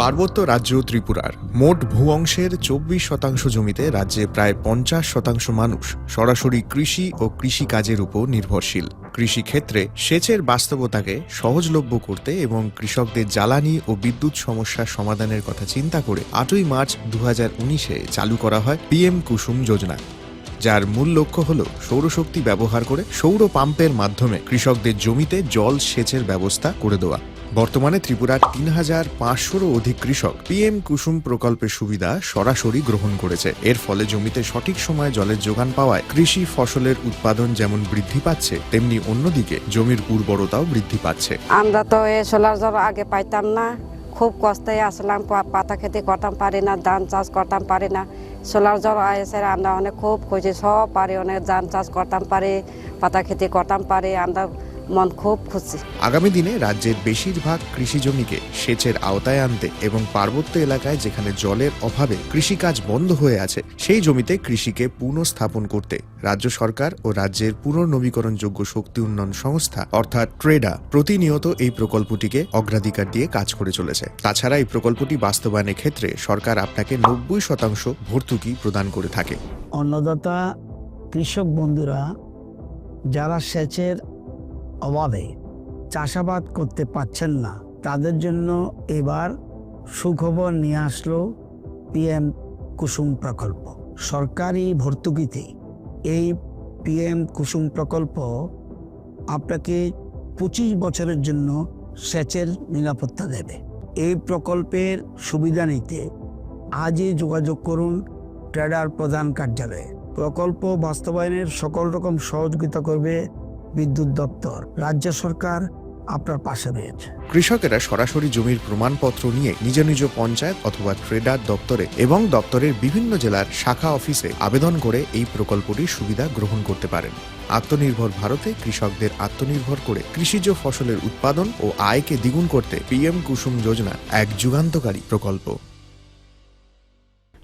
পার্বত্য রাজ্য ত্রিপুরার মোট ভূ অংশের 24% জমিতে রাজ্যে প্রায় 50% মানুষ সরাসরি কৃষি ও কৃষিকাজের উপর নির্ভরশীল। কৃষিক্ষেত্রে সেচের বাস্তবতাকে সহজলভ্য করতে এবং কৃষকদের জ্বালানি ও বিদ্যুৎ সমস্যার সমাধানের কথা চিন্তা করে 8ই মার্চ 2019-এ চালু করা হয় PM কুসুম যোজনা, যার মূল লক্ষ্য হল সৌরশক্তি ব্যবহার করে সৌর পাম্পের মাধ্যমে কৃষকদের জমিতে জল সেচের ব্যবস্থা করে দেওয়া। বর্তমানে ত্রিপুরার 3500-রও অধিক কৃষক PM কুসুম প্রকল্পের সুবিধা সরাসরি গ্রহণ করেছে। এর ফলে জমিতে সঠিক সময়ে জলের যোগান পাওয়ায় কৃষি ফসলের উৎপাদন যেমন বৃদ্ধি পাচ্ছে, তেমনি অন্যদিকে জমির উর্বরতাও বৃদ্ধি পাচ্ছে। আমরা তো এই সোলার জল আগে পাইতাম না, খুব কষ্টে আসলাম, পাতা খেতে করতাম পারি না, ধান চাষ করতাম পারি না। সোলার জল এসে আমরা অনেক খুব খুশি, সব পারি, অনেক ধান চাষ করতাম পারি, পাতা খেতে করতাম পারি, আমরা মন খুব খুশি। আগামী দিনে রাজ্যের বেশিরভাগ কৃষি জমিকে সেচের আওতায় আনতে এবং পার্বত্য এলাকায় যেখানে জলের অভাবে কৃষিকাজ বন্ধ হয়ে আছে, সেই জমিতে কৃষিকে পুনঃস্থাপন করতে রাজ্য সরকার ও রাজ্যের পুনর্নবীকরণযোগ্য শক্তি উন্নয়ন সংস্থা অর্থাৎ ট্রেডা প্রতিনিয়ত এই প্রকল্পটিকে অগ্রাধিকার দিয়ে কাজ করে চলেছে। তাছাড়া এই প্রকল্পটি বাস্তবায়নের ক্ষেত্রে সরকার আপনাকে 90% ভর্তুকি প্রদান করে থাকে। অন্নদাতা কৃষক বন্ধুরা যারা সেচের অভাবে চাষাবাদ করতে পারছেন না, তাদের জন্য এবার সুখবর নিয়ে আসলো PM কুসুম প্রকল্প। সরকারি ভর্তুকিতে এই PM কুসুম প্রকল্প আপনাকে 25 বছরের জন্য সেচের নিরাপত্তা দেবে। এই প্রকল্পের সুবিধা নিতে আজই যোগাযোগ করুন ট্রেডার প্রধান কার্যালয়ে। প্রকল্প বাস্তবায়নের সকল রকম সহযোগিতা করবে বিদ্যুৎ দপ্তর। রাজ্য সরকার আপনার পাশে রয়েছে। কৃষকেরা সরাসরি জমির প্রমাণপত্র নিয়ে নিজ নিজ পঞ্চায়েত অথবা ট্রেডার দপ্তরে এবং দপ্তরের বিভিন্ন জেলার শাখা অফিসে আবেদন করে এই প্রকল্পটির সুবিধা গ্রহণ করতে পারেন। আত্মনির্ভর ভারতে কৃষকদের আত্মনির্ভর করে কৃষিজ ফসলের উৎপাদন ও আয়কে দ্বিগুণ করতে PM কুসুম যোজনা এক যুগান্তকারী প্রকল্প।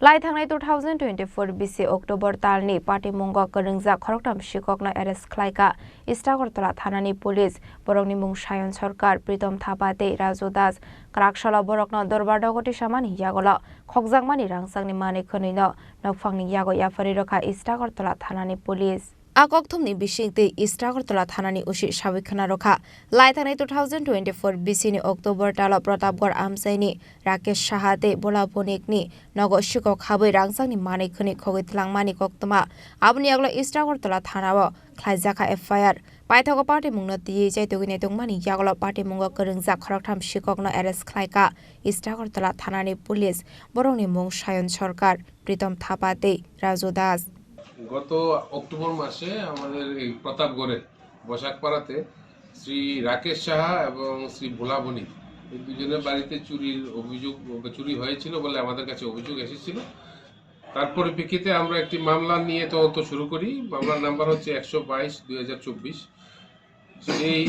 লাই थांनाय 2024 BC अक्टोबर तालनि पाटिमुंग गोरोंजा खरगथाम शिक्षकनो एरेस्ट खालायगा इस्टागरतला थानानि पुलिस बरकनि मुं सायन सरकार प्रीतम थापाते राजु दास क्राकशाला बरकनो दरबार दगति सामानि यागला खगजाकमानि रांसांनि माने खनैनो नफांनि यागो याफारि रखा इस्टागरतला थानानि पुलिस आकथमनि बिसिंते इस्टागरतला थानानि उसी साबिखाना रखा लाई थांनाय 2024 BCनि अक्टोबर तालाव प्रतापगढ़ आमसाइनि राकेश साहाते बोलाबनिकनि नगद शिक्षक हाबै रांसांनि माने खनि खगैथलांमानि कक्तमा आबनि आगला इस्टागरतला थानाव खालायजाखा FIR पाइथागो पार्टी मुंनो तियै जायतोगिनाय दंमानि यागला पार्टी मुंगो गोरोंजा खरगथाम शिक्षकनो एरेस्ट खालायगा इस्टागरतला थानानि पुलिस बरंनि मुं सायन सरकार प्रीतम थापाते राजु दास। গত অক্টোবর মাসে আমাদের এই প্রতাপগড়ে বসাকপাড়াতে শ্রী রাকেশ সাহা এবং শ্রী ভোলা বণিক এই দুজনের বাড়িতে চুরি হয়েছিল বলে আমাদের কাছে অভিযোগ এসেছিল। তার পরিপ্রেক্ষিতে আমরা একটি মামলা নিয়ে তদন্ত শুরু করি। মামলার নাম্বার হচ্ছে 122/2024। এই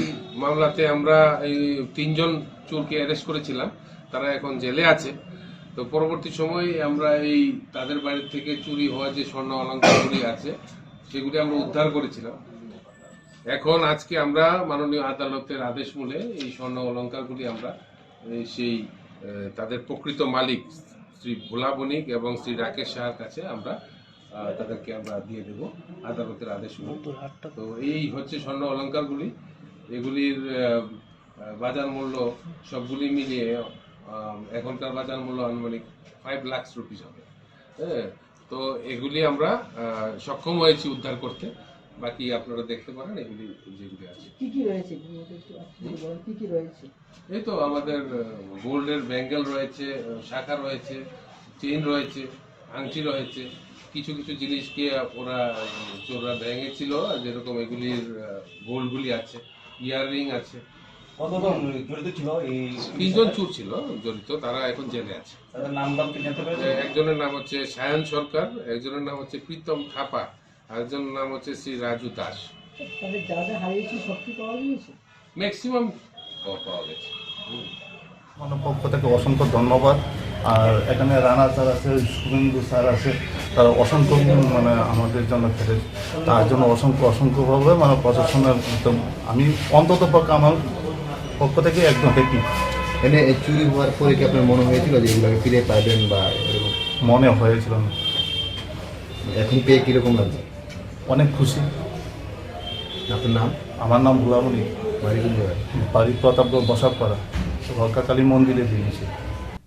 মামলাতে আমরা এই 3 জন চোরকে অ্যারেস্ট করেছিলাম, তারা এখন জেলে আছে। তো পরবর্তী সময়ে আমরা এই তাদের বাড়ি থেকে চুরি হওয়া যে স্বর্ণ অলংকারগুলি আছে সেগুলি আমরা উদ্ধার করেছিলাম। এখন আজকে আমরা মাননীয় আদালতের আদেশ মূলে এই স্বর্ণ অলংকারগুলি আমরা সেই তাদের প্রকৃত মালিক শ্রী ভোলা বণিক এবং শ্রী রাকেশ সাহার কাছে আমরা তাদেরকে আমরা দিয়ে দেব আদালতের আদেশ মূলে। তো এই হচ্ছে স্বর্ণ অলংকারগুলি। এগুলির বাজার মূল্য সবগুলি মিলিয়ে এখনকার বাজার মূল্য আনুমানিক 5 লাখ রুপিস হবে। তো এগুলি আমরা সক্ষম হয়েছি উদ্ধার করতে। বাকি আপনারা দেখতে পারেন এগুলি যেগুলি আছে। কি কি রয়েছে? এই তো আমাদের গোল্ডের ব্যাঙ্গেল রয়েছে, শাখা রয়েছে, চেইন রয়েছে, আংটি রয়েছে। কিছু কিছু জিনিসকে ওরা চোররা ভেঙেছিল, যেরকম এগুলির গোল্ডগুলি আছে, ইয়াররিং আছে। তিনজন চোর ছিল জড়িত, তারা এখন জেলে আছে। একজনের নাম হচ্ছে সায়ন সরকার, একজনের নাম হচ্ছে প্রীতম থাপা, আরেকজনের নাম হচ্ছে শ্রী রাজু দাস। ম্যাক্সিমাম পাওয়া গেছে। আমার পক্ষ থেকে অসংখ্য ধন্যবাদ। আর এখানে রানা স্যার আছে, সুরেন্দ্র স্যার আছে, তারা অসংখ্য আমাদের জন্য খেলে, তার জন্য অসংখ্যভাবে প্রশাসনের আমি অন্তত পক্ষে আমার পক্ষ থেকে একদম হ্যাপি এনে এই চুরি হওয়ার পরে কি আপনার মনে হয়েছিল যে এগুলোকে ফিরে পাবেন বা এরকম? মনে হয়েছিল না। এখন পেয়ে কীরকম লাগছে? অনেক খুশি। আপনার নাম? আমার নাম ভোলামণি, বাড়ি কোন জায়গায়? বাড়ি প্রতাপগড় বসাকপাড়া, রক্ষাকালী মন্দিরে দিয়েছি।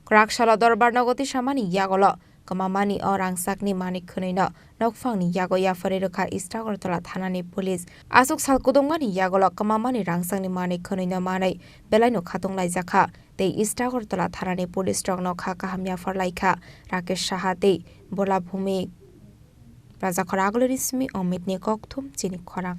Krakshalo dorbar nagoti shamani yagolo kamamani orangsakni manik khunino nokfangni yago yafare rokha Istagortala thanani police asuk salkudongmani yagolo kamamani rangsangni manik khunino manai belaino khatonglai jakha tei Istagortala thanani police strongno kha kahamya farlaikha Rakesh Saha tei Bola Bhumi Raja Khoraglorismi Omitni Kokthum Chini Khorang